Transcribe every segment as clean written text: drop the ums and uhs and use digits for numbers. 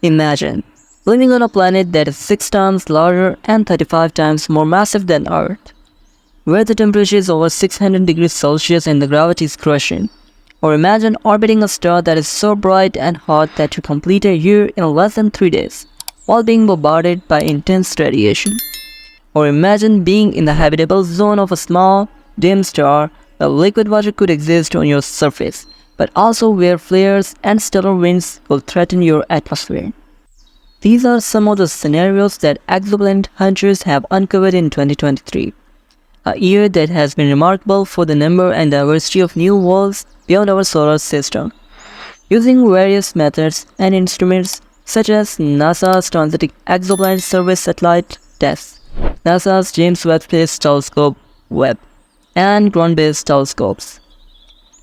Imagine living on a planet that is 6 times larger and 35 times more massive than Earth, where the temperature is over 600 degrees Celsius and the gravity is crushing. Or imagine orbiting a star that is so bright and hot that you complete a year in less than 3 days, while being bombarded by intense radiation. Or imagine being in the habitable zone of a small, dim star where liquid water could exist on your surface, but also where flares and stellar winds will threaten your atmosphere. These are some of the scenarios that exoplanet hunters have uncovered in 2023, a year that has been remarkable for the number and diversity of new worlds beyond our solar system. Using various methods and instruments such as NASA's Transiting Exoplanet Survey Satellite TESS, NASA's James Webb Space Telescope Webb, and ground-based telescopes,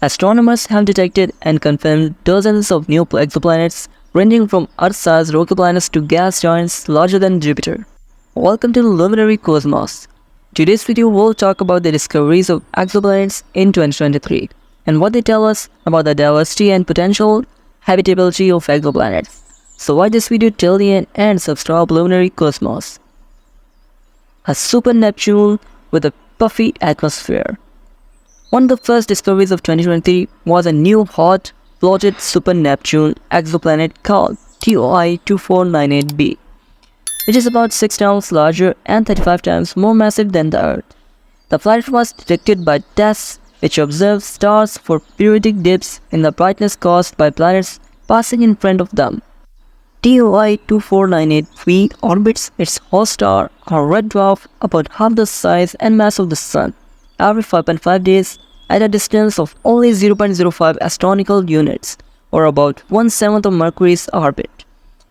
astronomers have detected and confirmed dozens of new exoplanets ranging from Earth-sized rocky planets to gas giants larger than Jupiter. Welcome to the Luminary Cosmos. Today's video will talk about the discoveries of exoplanets in 2023 and what they tell us about the diversity and potential habitability of exoplanets. So watch this video till the end and subscribe Luminary Cosmos. A super Neptune with a puffy atmosphere. One of the first discoveries of 2023 was a new hot, floated super Neptune exoplanet called TOI2498b, which is about 6 times larger and 35 times more massive than the Earth. The planet was detected by TESS, which observes stars for periodic dips in the brightness caused by planets passing in front of them. TOI2498b orbits its host star, a red dwarf about half the size and mass of the Sun, every 5.5 days at a distance of only 0.05 astronomical units, or about 1/7 of Mercury's orbit.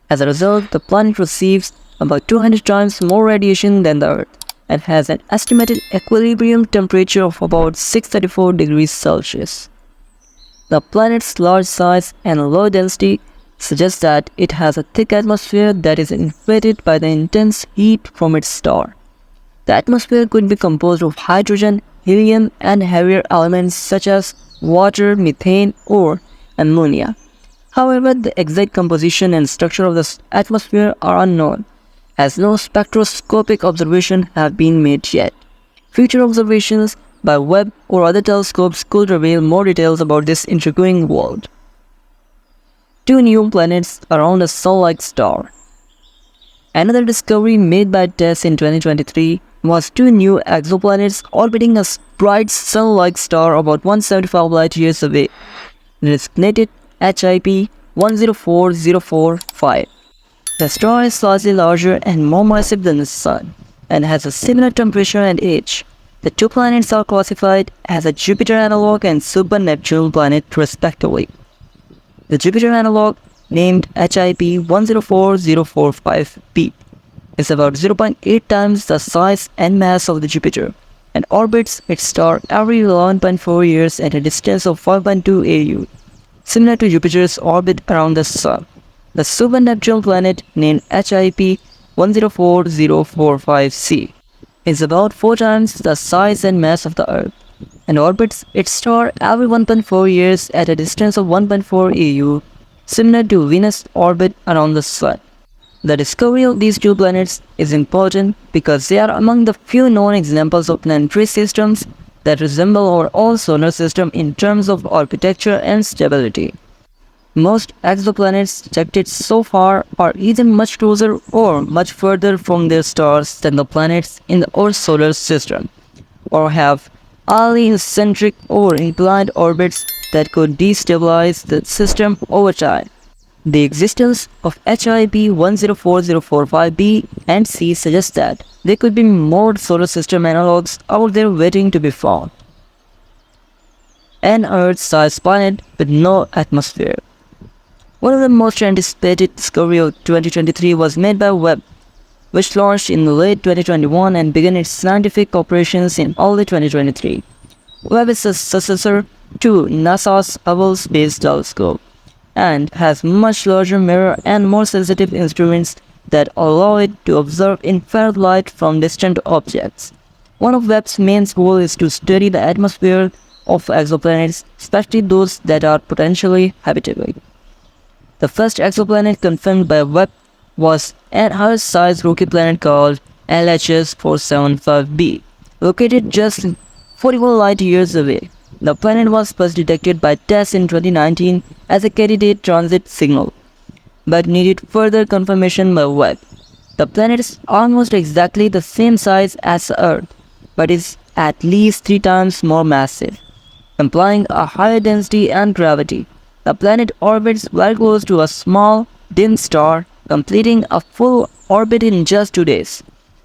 As a result, the planet receives about 200 times more radiation than the Earth and has an estimated equilibrium temperature of about 634 degrees Celsius. The planet's large size and low density suggests that it has a thick atmosphere that is inflated by the intense heat from its star. The atmosphere could be composed of hydrogen, helium, and heavier elements such as water, methane, or ammonia. However, the exact composition and structure of the atmosphere are unknown, as no spectroscopic observations have been made yet. Future observations by Webb or other telescopes could reveal more details about this intriguing world. 2 new planets around a Sun-like star. Another discovery made by TESS in 2023 was 2 new exoplanets orbiting a bright Sun-like star about 175 light-years away, designated HIP 104045. The star is slightly larger and more massive than the Sun, and has a similar temperature and age. The 2 planets are classified as a Jupiter analog and super Neptune planet respectively. The Jupiter analog, named HIP 104045b, is about 0.8 times the size and mass of the Jupiter, and orbits its star every 11.4 years at a distance of 5.2 AU, similar to Jupiter's orbit around the Sun. The super Neptune planet, named HIP 104045c, is about 4 times the size and mass of the Earth, and orbits its star every 1.4 years at a distance of 1.4 AU, similar to Venus' orbit around the Sun. The discovery of these 2 planets is important because they are among the few known examples of planetary systems that resemble our own solar system in terms of architecture and stability. Most exoplanets detected so far are either much closer or much further from their stars than the planets in our solar system, or have highly eccentric or inclined orbits that could destabilize the system over time. The existence of HIP 104045b and c suggests that there could be more solar system analogs out there waiting to be found. An Earth-sized planet with no atmosphere. One of the most anticipated discoveries of 2023 was made by Webb, which launched in late 2021 and began its scientific operations in early 2023. Webb is a successor to NASA's Hubble Space Telescope and has much larger mirror and more sensitive instruments that allow it to observe infrared light from distant objects. One of Webb's main goals is to study the atmosphere of exoplanets, especially those that are potentially habitable. The first exoplanet confirmed by Webb was an Earth-sized rocky planet called LHS 475b, located just 41 light years away. The planet was first detected by TESS in 2019 as a candidate transit signal, but needed further confirmation by Webb. The planet is almost exactly the same size as Earth, but is at least 3 times more massive, implying a higher density and gravity. The planet orbits very close to a small, dim star, completing a full orbit in just 2 days.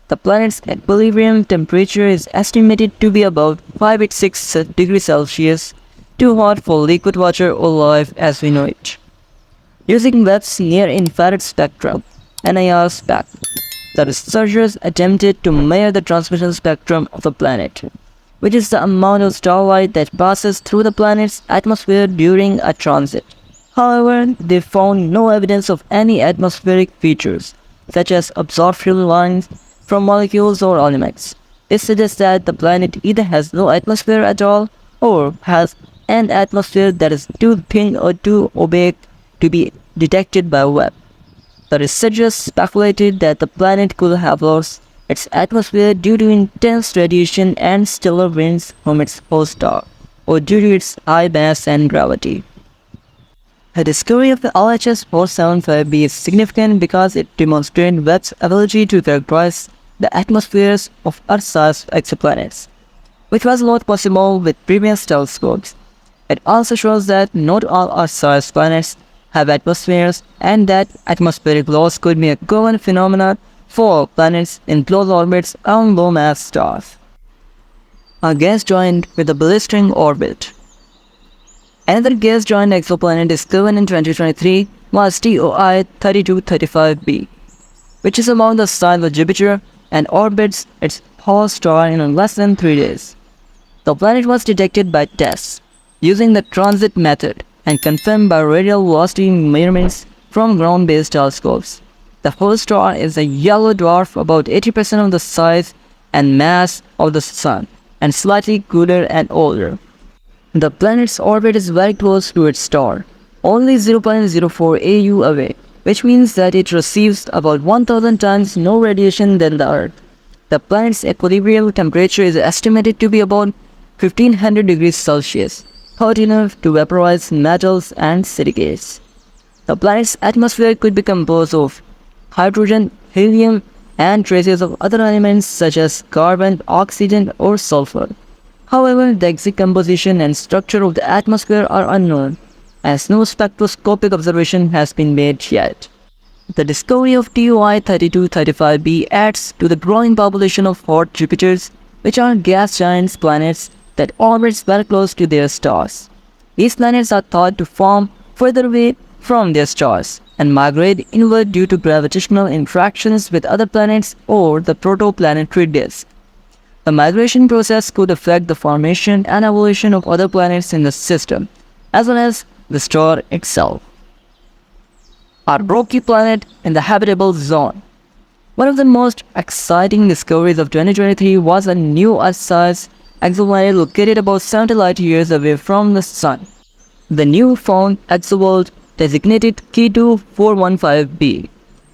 The planet's equilibrium temperature is estimated to be about 586 degrees Celsius, too hot for liquid water or life as we know it. Using Webb's near-infrared spectrum, NIR spec, the researchers attempted to measure the transmission spectrum of the planet, which is the amount of starlight that passes through the planet's atmosphere during a transit. However, they found no evidence of any atmospheric features, such as absorption lines from molecules or elements. This suggests that the planet either has no atmosphere at all or has an atmosphere that is too thin or too opaque to be detected by Webb. The researchers speculated that the planet could have lost its atmosphere due to intense radiation and stellar winds from its host star, or due to its high mass and gravity. The discovery of the LHS 475b is significant because it demonstrated Webb's ability to characterize the atmospheres of Earth-sized exoplanets, which was not possible with previous telescopes. It also shows that not all Earth-sized planets have atmospheres, and that atmospheric loss could be a common phenomenon for planets in close orbits around low-mass stars. A gas giant with a blistering orbit. Another gas-giant exoplanet discovered in 2023 was TOI 3235b, which is about the size of Jupiter and orbits its host star in less than 3 days. The planet was detected by TESS using the transit method and confirmed by radial velocity measurements from ground-based telescopes. The host star is a yellow dwarf about 80% of the size and mass of the Sun, and slightly cooler and older. The planet's orbit is very close to its star, only 0.04 AU away, which means that it receives about 1,000 times more radiation than the Earth. The planet's equilibrium temperature is estimated to be about 1500 degrees Celsius, hot enough to vaporize metals and silicates. The planet's atmosphere could be composed of hydrogen, helium, and traces of other elements such as carbon, oxygen, or sulfur. However, the exact composition and structure of the atmosphere are unknown, as no spectroscopic observation has been made yet. The discovery of TOI 3235b adds to the growing population of hot Jupiters, which are gas giant planets that orbit very close to their stars. These planets are thought to form further away from their stars and migrate inward due to gravitational interactions with other planets or the protoplanetary disk. The migration process could affect the formation and evolution of other planets in the system, as well as the star itself. A rocky planet in the habitable zone. One of the most exciting discoveries of 2023 was a new Earth-sized exoplanet located about 70 light years away from the Sun. The new found exoworld, designated K2415b,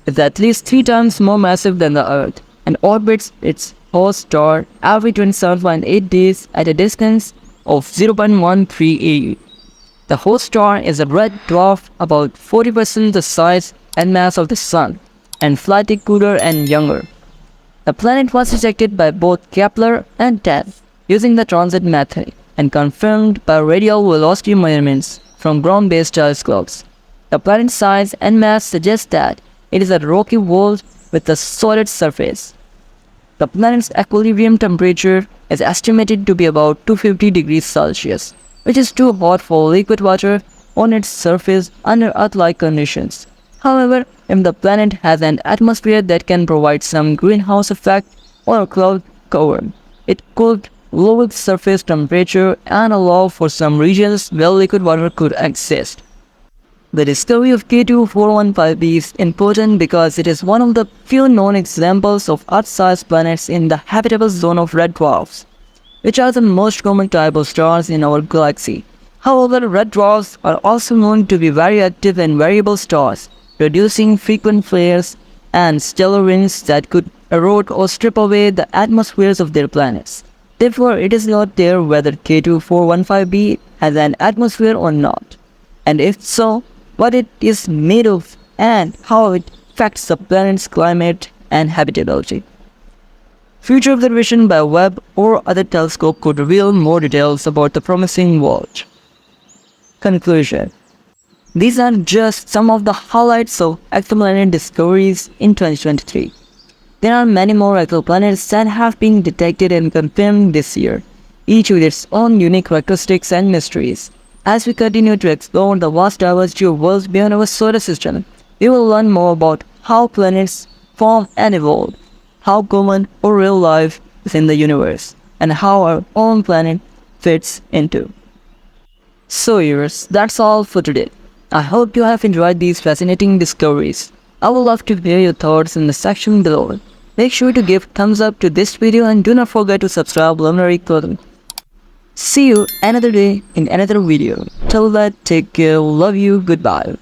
is at least 3 times more massive than the Earth and orbits its host star every 27.8 days at a distance of 0.13 AU. The host star is a red dwarf about 40% the size and mass of the Sun, and slightly cooler and younger. The planet was detected by both Kepler and TESS using the transit method and confirmed by radial velocity measurements from ground-based telescopes. The planet's size and mass suggest that it is a rocky world with a solid surface. The planet's equilibrium temperature is estimated to be about 250 degrees Celsius, which is too hot for liquid water on its surface under Earth-like conditions. However, if the planet has an atmosphere that can provide some greenhouse effect or cloud cover, it could lower its surface temperature and allow for some regions where liquid water could exist. The discovery of K2415b is important because it is one of the few known examples of Earth-sized planets in the habitable zone of red dwarfs, which are the most common type of stars in our galaxy. However, red dwarfs are also known to be very active and variable stars, producing frequent flares and stellar winds that could erode or strip away the atmospheres of their planets. Therefore, it is not clear whether K2415b has an atmosphere or not, and if so, what it is made of and how it affects the planet's climate and habitability. Future observation by Webb or other telescope could reveal more details about the promising world. Conclusion. These are just some of the highlights of exoplanet discoveries in 2023. There are many more exoplanets that have been detected and confirmed this year, each with its own unique characteristics and mysteries. As we continue to explore the vast diversity of worlds beyond our solar system, we will learn more about how planets form and evolve, how common or real life is in the universe, and how our own planet fits into. So viewers, that's all for today. I hope you have enjoyed these fascinating discoveries. I would love to hear your thoughts in the section below. Make sure to give thumbs up to this video and do not forget to subscribe Luminary Clothing. See you another day in another video. Till that, take care, love you, goodbye.